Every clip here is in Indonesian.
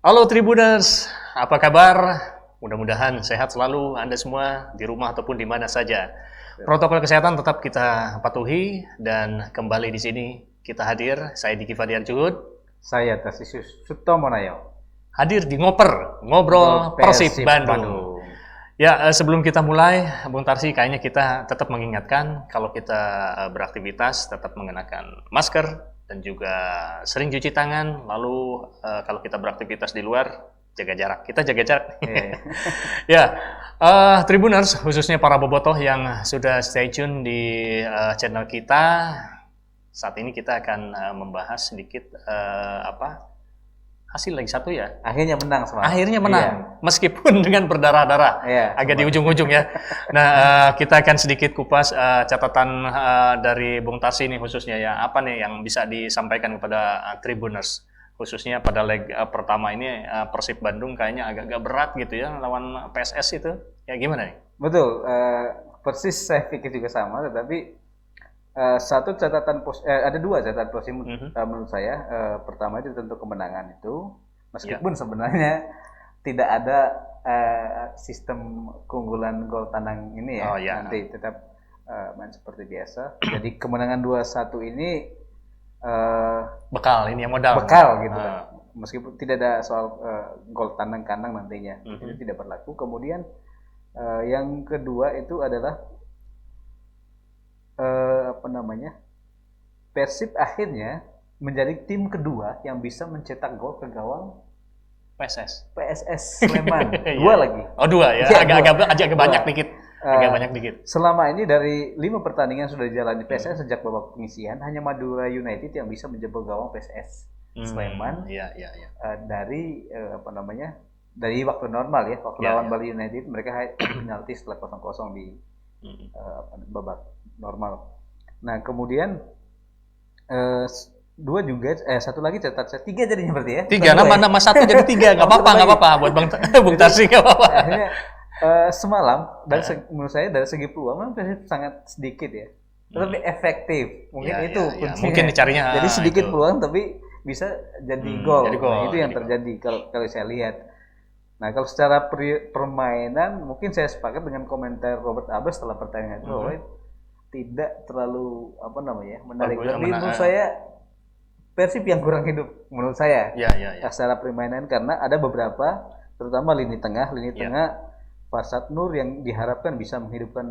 Halo Tribuners, apa kabar? Mudah-mudahan sehat selalu Anda semua di rumah ataupun di mana saja. Protokol kesehatan tetap kita patuhi dan kembali di sini kita hadir. Saya Diki Fadian Juhud. Saya Tarsius Sutomonayo. Hadir di Ngobrol Persib Bandung. Ya, sebelum kita mulai, Bung Tarsi, kayaknya kita tetap mengingatkan kalau kita beraktivitas tetap mengenakan masker dan juga sering cuci tangan. Lalu kalau kita beraktivitas di luar, jaga jarak. Kita jaga jarak. Ya, Tribuners, khususnya para bobotoh yang sudah stay tune di channel kita. Saat ini kita akan membahas sedikit hasil lagi satu ya. Akhirnya menang semalam. Akhirnya menang, meskipun dengan berdarah-darah, agak di ujung-ujung ya. Nah, kita akan sedikit kupas catatan dari Bung Tarsi ini khususnya ya. Apa nih yang bisa disampaikan kepada Tribuners, khususnya pada leg pertama ini Persib Bandung kayaknya agak-agak berat gitu ya lawan PSS itu. Ya gimana nih? Betul, persis saya pikir juga sama, tetapi satu catatan ada dua catatan positif menurut saya. Pertama itu tentu kemenangan itu, meskipun sebenarnya tidak ada sistem keunggulan gol tandang ini ya, nanti tetap main seperti biasa. Jadi kemenangan 2-1 ini bekal ini yang modal. Bekal gitu kan. Meskipun tidak ada soal gol tandang kandang nantinya, itu tidak berlaku. Kemudian yang kedua itu adalah Persib akhirnya menjadi tim kedua yang bisa mencetak gol ke gawang PSS Sleman. Dua lagi. Oh, dua ya. Agak banyak dikit. Agak banyak dikit. Selama ini dari 5 pertandingan sudah dijalani PSS sejak babak penyisihan, hanya Madura United yang bisa menjebol gawang PSS Sleman. Dari dari waktu normal ya, waktu lawan Bali United mereka penalti setelah 0-0 di babak normal. Nah, kemudian dua juga satu lagi catatan saya 3 jadinya berarti ya. 3 nama satu jadi 3, nggak apa-apa buat Bung Tarsi, nggak apa-apa. Akhirnya semalam menurut saya dari segi peluang memang sangat sedikit ya, tetapi efektif. Mungkin itu kuncinya. Mungkin dicarinya. Jadi sedikit peluang tapi bisa jadi gol. Nah, itu yang terjadi kalau saya lihat. Nah, kalau secara permainan mungkin saya sepakat dengan komentar Robert Abbas setelah pertandingan itu, tidak terlalu menarik. Tapi menurut saya Persib yang kurang hidup menurut saya. Secara permainan, karena ada beberapa, terutama lini tengah Farsad Nur yang diharapkan bisa menghidupkan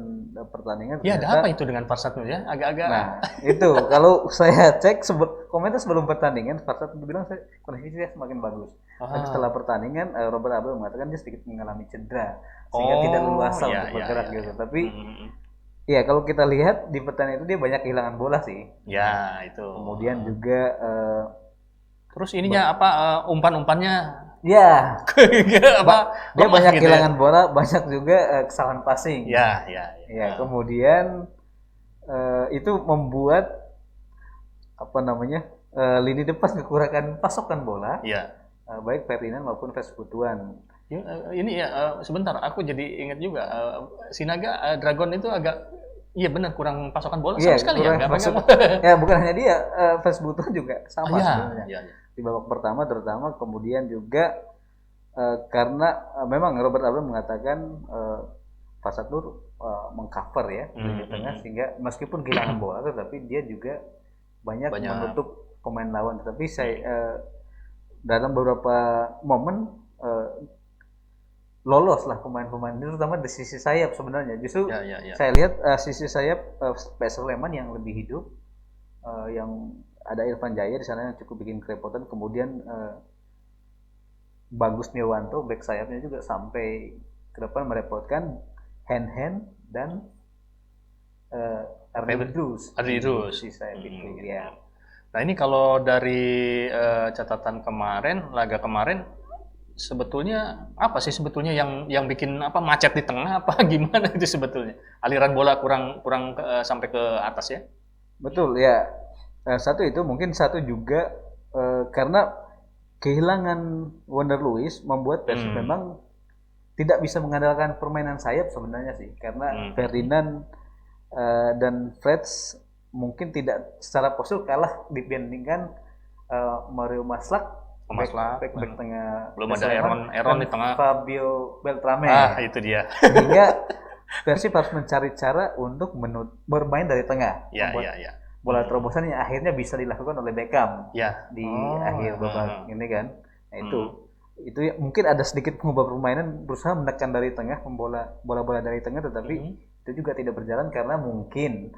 pertandingan. Ya, ada apa itu dengan Farsad Nur ya? Agak-agak. Nah, itu kalau saya cek komentar sebelum pertandingan, Farsad Nur bilang kondisinya semakin bagus. Tapi setelah pertandingan, Robert Abel mengatakan dia sedikit mengalami cedera sehingga tidak leluasa untuk bergerak gitu. Tapi ya kalau kita lihat di pertandingan itu dia banyak kehilangan bola sih. Ya, itu. Kemudian juga terus ininya umpan-umpannya dia banyak kehilangan bola, banyak juga kesalahan passing. Ya. Kemudian itu membuat lini depan kekurangan pasokan bola. Baik Ferdinand maupun Vesputuan. Ini ya sebentar, aku jadi ingat juga Sinaga Dragon itu agak benar kurang pasokan bola sama sekali ya. Ya bukan hanya dia, Vesputuan juga sama sebenarnya. Di babak pertama terutama, kemudian juga karena memang Robert Abel mengatakan Farsad Nur mengcover ya di tengah, sehingga meskipun kehilangan bola tetapi dia juga banyak menutup pemain lawan. Tetapi saya dalam beberapa momen lolos lah pemain-pemain, terutama di sisi sayap sebenarnya. Justru saya lihat sisi sayap PS Sleman yang lebih hidup, yang ada Irfan Jaya di sana yang cukup bikin kerepotan. Kemudian Bagus Nirwanto back sayapnya juga sampai ke depan merepotkan Hen dan Adridrus si sayap itu ya. Nah, ini kalau dari catatan laga kemarin sebetulnya apa sih sebetulnya yang bikin macet di tengah apa gimana itu sebetulnya? Aliran bola kurang sampai ke atas ya? Betul ya. Satu itu, mungkin satu juga karena kehilangan Wonder Luis membuat Persib memang tidak bisa mengandalkan permainan sayap sebenarnya sih, karena Ferdinand dan Freds mungkin tidak secara postur kalah dibandingkan Mario Maslak back tengah. Belum ada Aaron di tengah. Fabio Beltrame. Itu dia. Sehingga Persib harus mencari cara untuk bermain dari tengah. Ya. Bola terobosan yang akhirnya bisa dilakukan oleh Beckham di akhir babak ini kan. Nah, itu ya, mungkin ada sedikit pengubah permainan, berusaha menekan dari tengah, bola-bola dari tengah, tetapi itu juga tidak berjalan karena mungkin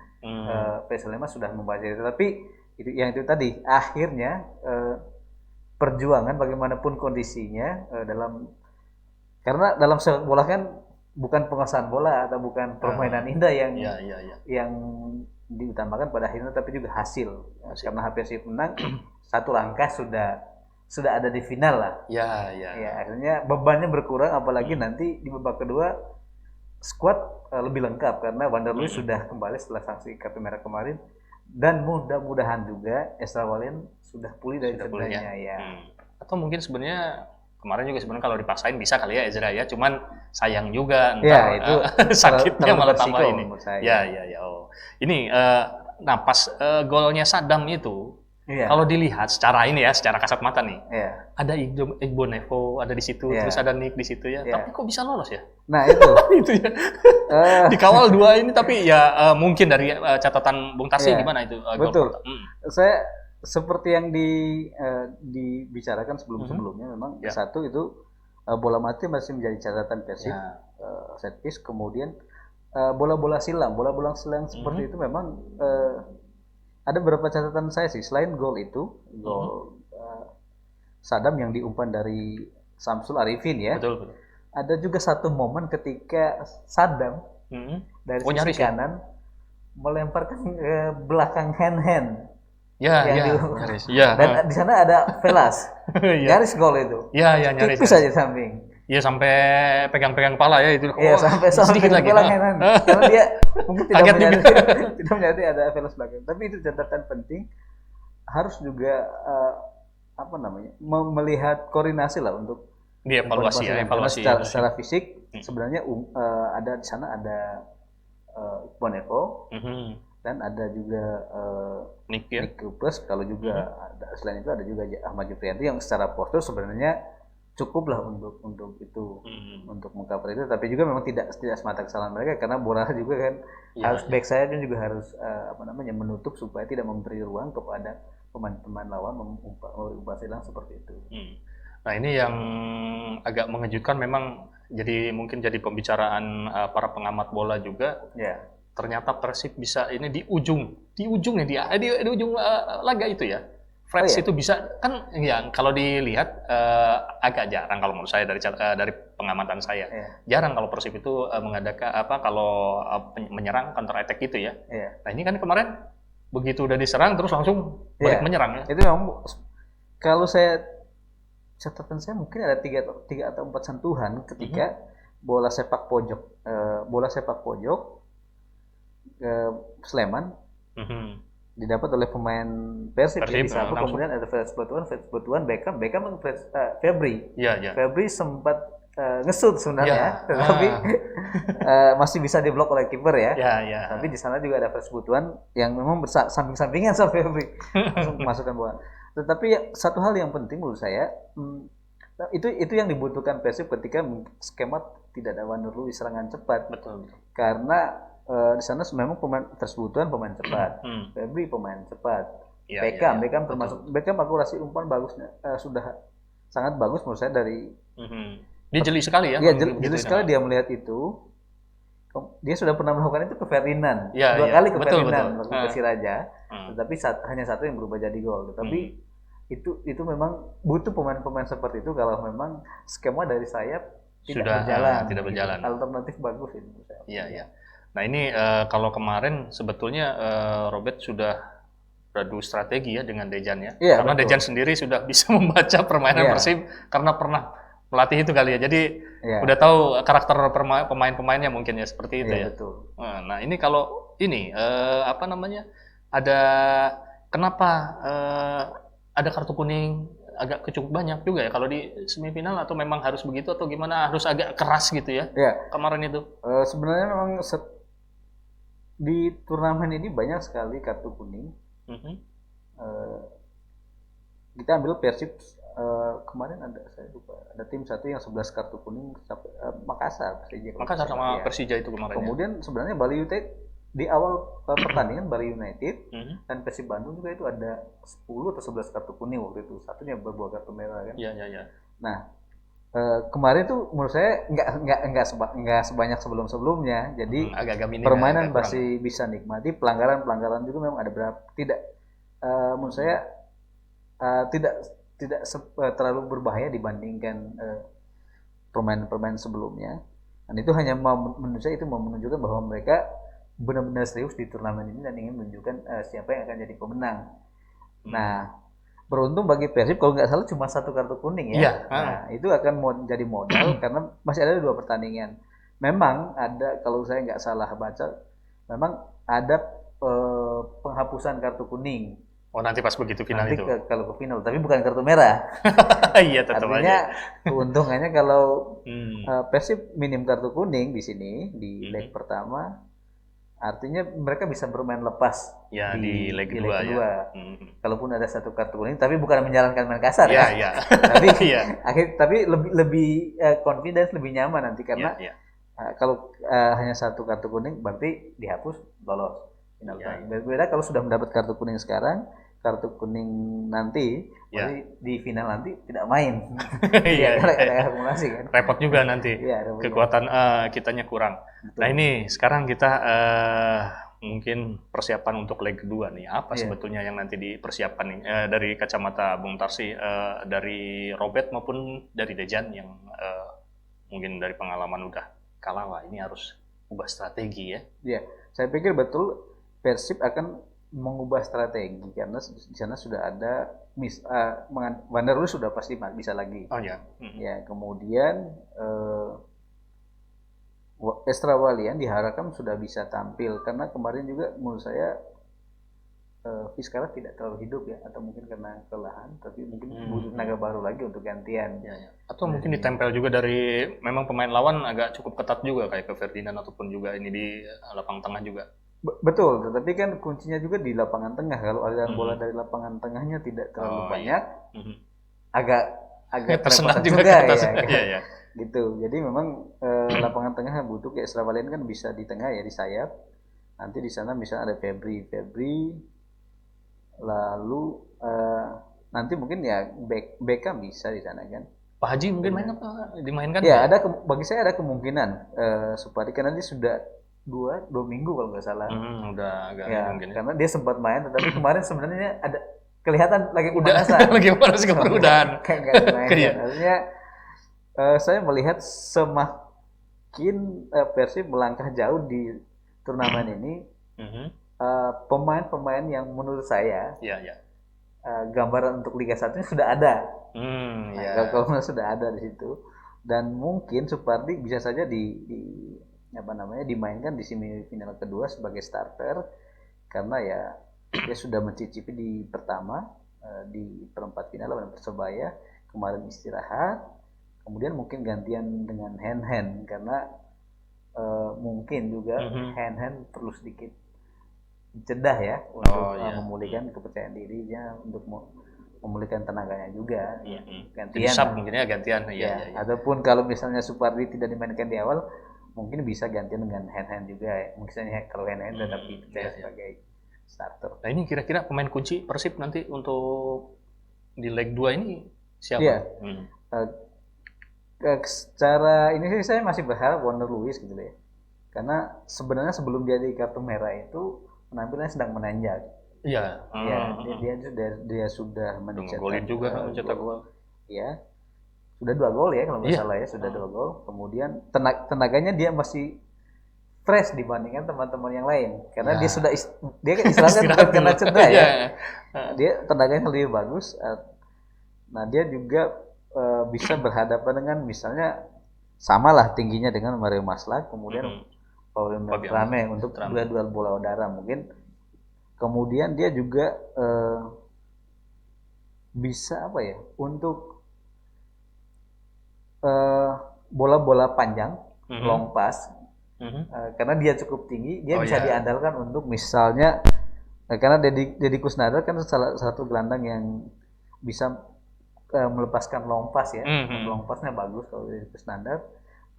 PSM sudah membaca itu. Tapi itu tadi akhirnya perjuangan bagaimanapun kondisinya karena dalam sepak bola kan bukan penguasaan bola atau bukan permainan indah yang diutamakan pada akhirnya, tapi juga hasil. Karena Persib menang satu langkah sudah ada di final lah. Ya, akhirnya bebannya berkurang, apalagi nanti di babak kedua skuad lebih lengkap karena Wanderloo sudah kembali setelah sanksi kartu merah kemarin, dan mudah-mudahan juga Ezra Walian sudah pulih dari cederanya ya. Atau mungkin sebenarnya kemarin juga sebenarnya kalau dipaksain bisa kali ya Ezra ya, cuman sayang juga itu sakitnya malah tambah ini. Ya. Oh. Ini pas golnya Saddam itu kalau dilihat secara kasat mata nih, ada Igbo Nevo ada di situ, terus ada Nick di situ ya. Tapi kok bisa lolos ya? Nah itu itu ya. Dikawal dua ini, tapi ya mungkin dari catatan Bung Tarsi gimana itu? Betul. Saya seperti yang dibicarakan sebelumnya, memang satu itu bola mati masih menjadi catatan Persib, set piece, kemudian bola-bola silang seperti itu memang ada beberapa catatan saya sih. Selain gol Saddam yang diumpan dari Samsul Arifin ya. Betul. Ada juga satu momen ketika Saddam dari sisi kanan melemparkan ke belakang hand. Nyaris. Dan di sana ada Velas. Nyaris gol itu. Nyaris. Tipis aja samping. Iya, sampai pegang-pegang kepala ya itu. Iya, sampai sedikit lagi. Karena dia mungkin tidak menyadari ada Velas belakang. Tapi itu catatan penting. Harus juga melihat koordinasi lah untuk dievaluasi secara fisik. Sebenarnya ada di sana ada Iqbal Nevo, dan ada juga Nick Kupes. Kalau juga selain itu ada juga Ahmad Jufriyanti yang secara postur sebenarnya cukup lah untuk itu, untuk mengcover itu. Tapi juga memang tidak semata kesalahan mereka, karena bola juga kan harus back saya kan juga harus menutup supaya tidak memberi ruang kepada pemain-pemain lawan mengubah silang seperti itu. Nah, ini yang agak mengejutkan memang, mungkin jadi pembicaraan para pengamat bola juga. Ternyata Persib bisa ini di ujung laga itu ya. Freds itu bisa kan ya, kalau dilihat agak jarang kalau menurut saya dari pengamatan saya. Jarang kalau Persib itu mengadakan kalau menyerang counter attack gitu ya. Nah, ini kan kemarin begitu udah diserang terus langsung balik menyerang ya. Itu memang kalau catatan saya mungkin ada 3 atau 4 sentuhan ketika bola sepak pojok Sleman didapat oleh pemain Persib disapu, kemudian ada Fred Butuan, Beckham Febri. Febri sempat ngesut sebenarnya, tetapi masih bisa diblok oleh kiper ya. Tapi di sana juga ada Fred Butuan yang memang samping-sampingan sama Febri langsung masukkan bola. Tetapi satu hal yang penting menurut saya, itu yang dibutuhkan Persib ketika skema tidak ada Wanderloo di serangan cepat. Betul. Karena di sana memang pemain tersebutkan pemain cepat, Febri pemain cepat, Beckham termasuk Beckham akurasi umpan bagusnya sudah sangat bagus menurut saya dari. Dia jeli sekali ya. Iya, jeli sekali dia melihat itu. Dia sudah pernah melakukan itu ke Ferdinand, 2 kali ke Ferdinand waktu ke Siraja, tetapi hanya satu yang berubah jadi gol. Tapi itu memang butuh pemain-pemain seperti itu kalau memang skema dari sayap tidak berjalan. Alternatif bagus itu. Iya. Nah, ini kalau kemarin sebetulnya Robert sudah beradu strategi ya dengan Dejan ya. Karena betul. Dejan sendiri sudah bisa membaca permainan Persib karena pernah melatih itu kali ya. Jadi udah tahu karakter pemain-pemainnya mungkin ya, seperti itu ya. Betul. Nah, ini kalau ada kenapa ada kartu kuning agak cukup banyak juga ya kalau di semifinal, atau memang harus begitu atau gimana, harus agak keras gitu ya? Kemarin itu. Sebenarnya memang di turnamen ini banyak sekali kartu kuning. Kita ambil Persib kemarin saya lupa, ada tim satu yang 11 kartu kuning sampai Makassar, Makassar sama Persija itu kemarin. Kemudian sebenarnya Bali United di awal pertandingan Bali United dan Persib Bandung juga itu ada 10 atau 11 kartu kuning waktu itu, satunya berbuah kartu merah kan. Iya. Nah, kemarin tuh menurut saya nggak sebanyak sebelumnya, jadi agak minim, permainan masih bisa nikmati. Pelanggaran juga memang ada berapa, tidak menurut saya tidak terlalu berbahaya dibandingkan permainan sebelumnya. Dan itu hanya menurut saya itu menunjukkan bahwa mereka benar-benar serius di turnamen ini dan ingin menunjukkan siapa yang akan jadi pemenang. Nah, beruntung bagi Persib kalau nggak salah cuma 1 kartu kuning ya. Iya. Nah, itu akan jadi modal karena masih ada 2 pertandingan. Memang ada, kalau saya nggak salah baca, memang ada penghapusan kartu kuning. Oh, nanti pas begitu final nanti itu. Kalau ke final, tapi bukan kartu merah. Iya, tetap artinya, aja. Keuntungannya kalau Persib minim kartu kuning di sini di leg pertama, artinya mereka bisa bermain lepas ya, di leg kedua. Ya. Kalaupun ada 1 kartu kuning, tapi bukan menjalankan Makassar ya. tapi lebih confidence, lebih nyaman nanti karena kalau hanya 1 kartu kuning berarti dihapus, lolos final. Berbeda kalau sudah mendapat kartu kuning sekarang, kartu kuning nanti di final nanti tidak main. Ada akumulasi kan. Repot juga nanti. Kekuatan kitanya kurang. Betul. Nah, ini sekarang kita mungkin persiapan untuk leg kedua nih. Apa sebetulnya yang nanti dipersiapkan nih dari kacamata Bung Tarsi, dari Robert maupun dari Dejan yang mungkin dari pengalaman udah kalah, wah ini harus ubah strategi ya. Iya, saya pikir betul Persib akan mengubah strategi karena di sana sudah ada Vanderloo sudah pasti bisa lagi. Oh ya. Ya, kemudian Estra Walian diharapkan sudah bisa tampil karena kemarin juga menurut saya Vizcara tidak terlalu hidup ya, atau mungkin karena kelelahan, tapi mungkin butuh tenaga baru lagi untuk gantian. Ya. Atau mungkin ditempel juga dari memang pemain lawan agak cukup ketat juga kayak ke Ferdinand ataupun juga ini di lapang tengah juga. Betul, tetapi kan kuncinya juga di lapangan tengah. Kalau aliran bola dari lapangan tengahnya tidak terlalu banyak, agak tersendat juga ke atas. Ya. Gitu. Jadi memang lapangan tengah butuh kayak Estra Walian kan bisa di tengah ya, di sayap. Nanti di sana misalnya ada Febri, lalu nanti mungkin ya Beckham bisa di sana kan. Pak Haji mungkin main apa? Dimainkan? Ya, bagi saya ada kemungkinan Supari karena dia sudah 2 minggu kalau nggak salah. Udah agak mungkin ya. Karena dia sempat main, tetapi kemarin sebenarnya ada kelihatan lagi pemanasan. Lagi panas keperudahan. Kayak main. Artinya saya melihat semakin Persib melangkah jauh di turnamen ini. Pemain-pemain yang menurut saya gambaran untuk Liga 1 sudah ada. Kalau sudah ada di situ, dan mungkin Supardi bisa saja dimainkan di semifinal kedua sebagai starter karena ya dia sudah mencicipi di pertama di perempat final lawan Persebaya, kemarin istirahat, kemudian mungkin gantian dengan Hen karena mungkin juga Hen perlu sedikit jeda ya untuk memulihkan kepercayaan dirinya, untuk memulihkan tenaganya juga. Gantian mungkin ya gantian. Iya. Ataupun kalau misalnya Supardi tidak dimainkan di awal, mungkin bisa gantian dengan Hen juga ya. Misalnya kalau Hen tetapi sebagai starter. Nah, ini kira-kira pemain kunci Persib nanti untuk di leg 2 ini siapa? Iya. Secara ini sih saya masih berharap Warner Lewis gitu ya. Karena sebenarnya sebelum dia di kartu merah itu penampilannya sedang menanjak. Iya. Dia sudah mencetak golin juga, mencetak gol. Iya. Sudah 2 gol ya kalau nggak salah ya, sudah 2 gol. Kemudian tenaganya dia masih fresh dibandingkan teman-teman yang lain karena dia kan istilahnya kena cedera ya. Dia tenaganya lebih bagus. Nah, dia juga bisa berhadapan dengan misalnya samalah tingginya dengan Mario Maslak, kemudian Pauline Beltrame untuk duel bola udara mungkin. Kemudian dia juga bisa untuk bola-bola panjang, long pass, karena dia cukup tinggi, dia bisa diandalkan untuk misalnya karena Deddy Kusnandar kan salah satu gelandang yang bisa melepaskan long pass ya. Mhm. Long passnya bagus kalau di standar.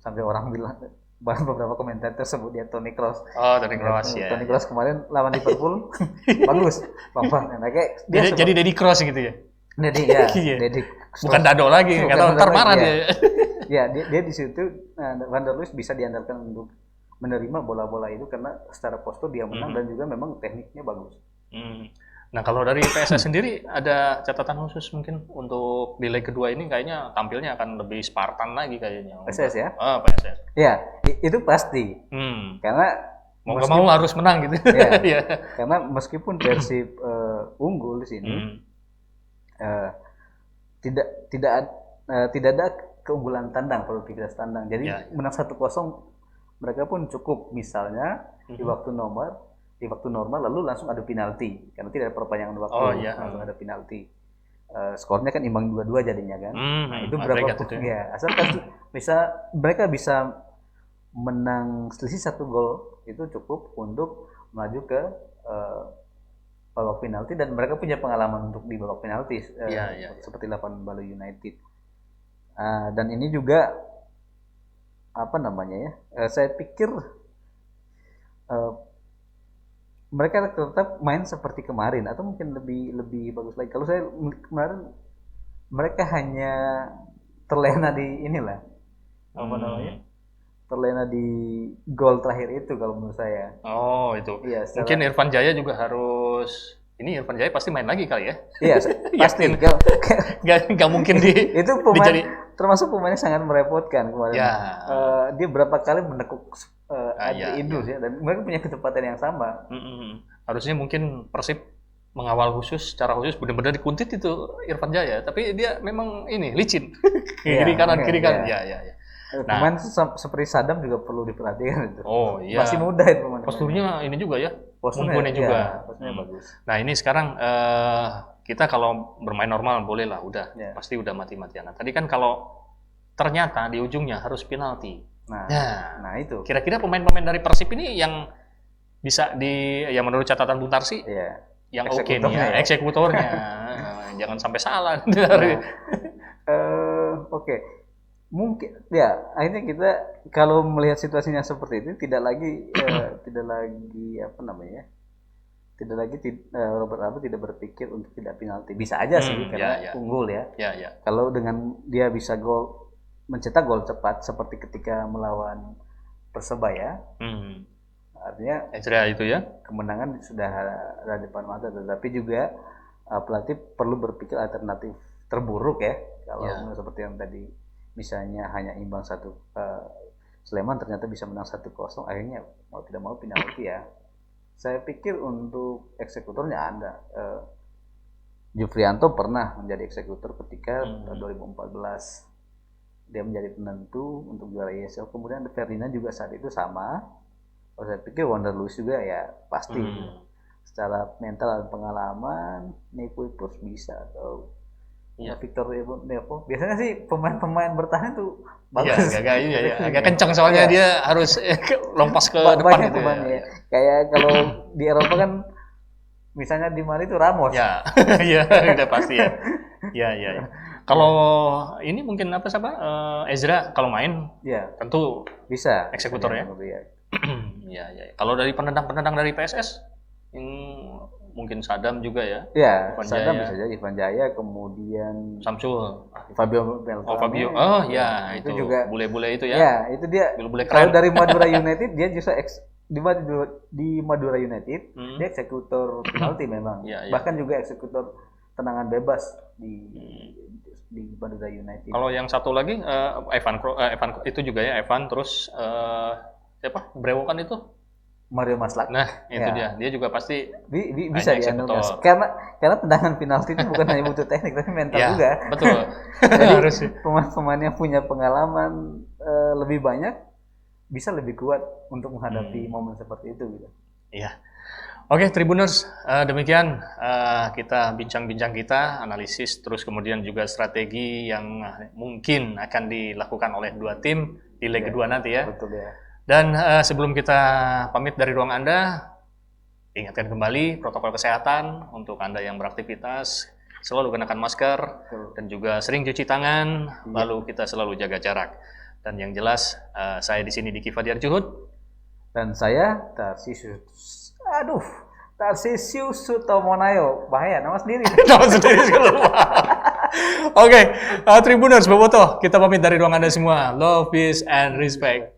Sampai orang bilang beberapa komentator sebut dia Toni Kroos. Oh, Toni Kroos ya. Toni Kroos kemarin lawan Liverpool bagus. Long nah, kayak dia Jadi Deddy Kroos gitu ya. Deddy ya. Iya. Deddy. Bukan Dado lagi, Bukan kata Dado ntar lagi, marah ya. dia. Ya, dia di situ Van der Luis bisa diandalkan untuk menerima bola-bola itu karena secara postur dia menang dan juga memang tekniknya bagus. Nah, kalau dari PSS sendiri ada catatan khusus mungkin untuk di leg kedua ini kayaknya tampilnya akan lebih Spartan lagi kayaknya. PSS ya? PSS. Ya, itu pasti. Karena mau nggak mau harus menang gitu. Ya, Iya. karena meskipun Persib unggul di sini, tidak ada keunggulan tandang, produktivitas tandang. Jadi menang 1-0 mereka pun cukup. Misalnya di waktu normal lalu langsung adu penalti karena tidak ada perpanjangan waktu, langsung ada penalti. Skornya kan imbang 2-2 jadinya kan. Nah, itu berapa ya? Asalkan mereka bisa menang selisih 1 gol itu cukup untuk maju ke babak penalti dan mereka punya pengalaman untuk di babak penalti seperti lawan Bali United. Dan ini juga saya pikir mereka tetap main seperti kemarin atau mungkin lebih bagus lagi. Kalau saya kemarin mereka hanya terlena di terlena di gol terakhir itu kalau menurut saya. Oh itu. Iya, mungkin Irfan Jaya juga harus. Ini Irfan Jaya pasti main lagi kali ya? Iya pasti. Gak mungkin itu pemain termasuk pemainnya sangat merepotkan kemarin. Ya. Dia berapa kali menekuk Adri Idrus ya, dan mereka punya kecepatan yang sama. Harusnya mungkin Persib mengawal secara khusus benar-benar dikuntit itu Irfan Jaya, tapi dia memang ini licin. kiri kanan. Ya. Pemain seperti Sadam juga perlu diperhatikan itu. Oh iya. Masih muda itu pemain. Posturnya ini juga ya. Posturnya juga. Posturnya bagus. Nah ini sekarang kita kalau bermain normal boleh lah, pasti udah mati-matian. Nah, tadi kan kalau ternyata di ujungnya harus penalti. Nah itu. Kira-kira pemain-pemain dari Persib ini yang bisa yang menurut catatan Bung Tarsi, yang oke nih ya, eksekutornya. Jangan sampai salah. Oke. Mungkin ya akhirnya kita kalau melihat situasinya seperti itu tidak lagi Robert Alba tidak berpikir untuk tidak penalti. Bisa aja sih karena unggul ya. Kalau dengan dia bisa mencetak gol cepat seperti ketika melawan Persebaya, artinya itu ya kemenangan sudah ada di depan mata. Tetapi juga pelatih perlu berpikir alternatif terburuk ya kalau seperti yang tadi. Misalnya hanya imbang Sleman ternyata bisa menang 1-0, akhirnya mau tidak mau penalti ya. Saya pikir untuk eksekutornya ada. Jufrianto pernah menjadi eksekutor ketika 2014 dia menjadi penentu untuk juara ESL. Kemudian Ferdinand juga saat itu sama. Saya pikir Wander Luiz juga ya pasti secara mental dan pengalaman Nico Ipus bisa atau Victor Nevo. Biasanya sih pemain bertahan tuh bagus. Agak kencang soalnya dia harus lompas ke depan gitu ya. Kayak kalau di Eropa kan misalnya di Mali itu Ramos. Iya, udah pasti ya. Iya. Kalau ini mungkin Ezra kalau main tentu bisa eksekutor ya. Iya. Kalau dari penendang dari PSS mungkin Sadam juga ya. Iya, Sadam bisa jadi Irfan Jaya, kemudian Samsul, Fabio Beltrame. Fabio. Itu juga bule-bule itu ya. Ya, itu dia. Bule kalau dari Madura United dia justru di Madura United dia eksekutor penalti memang. Bahkan juga eksekutor tendangan bebas di Madura United. Kalau yang satu lagi Evan itu juga ya, Evan terus siapa? Brewokan itu? Mario Maslak. Nah, itu dia juga pasti bisa diandalkan. Karena tendangan penalti itu bukan hanya butuh teknik tapi mental juga. Betul. Jadi pemain-pemain yang punya pengalaman lebih banyak bisa lebih kuat untuk menghadapi momen seperti itu gitu. Iya. Oke, Tribuners, demikian kita bincang-bincang analisis terus kemudian juga strategi yang mungkin akan dilakukan oleh dua tim di leg kedua nanti ya. Betul ya. Dan sebelum kita pamit dari ruang Anda, ingatkan kembali protokol kesehatan untuk Anda yang beraktivitas. selalu kenakan masker dan juga sering cuci tangan, lalu kita selalu jaga jarak. Dan yang jelas, saya di sini Diki Fadiar Juhud dan saya Tarsisius Sutomonayo. Bahaya nama sendiri. Nama sendiri keluar. Oke, Tribuners, Bobotoh, kita pamit dari ruang Anda semua. Love, peace, and respect.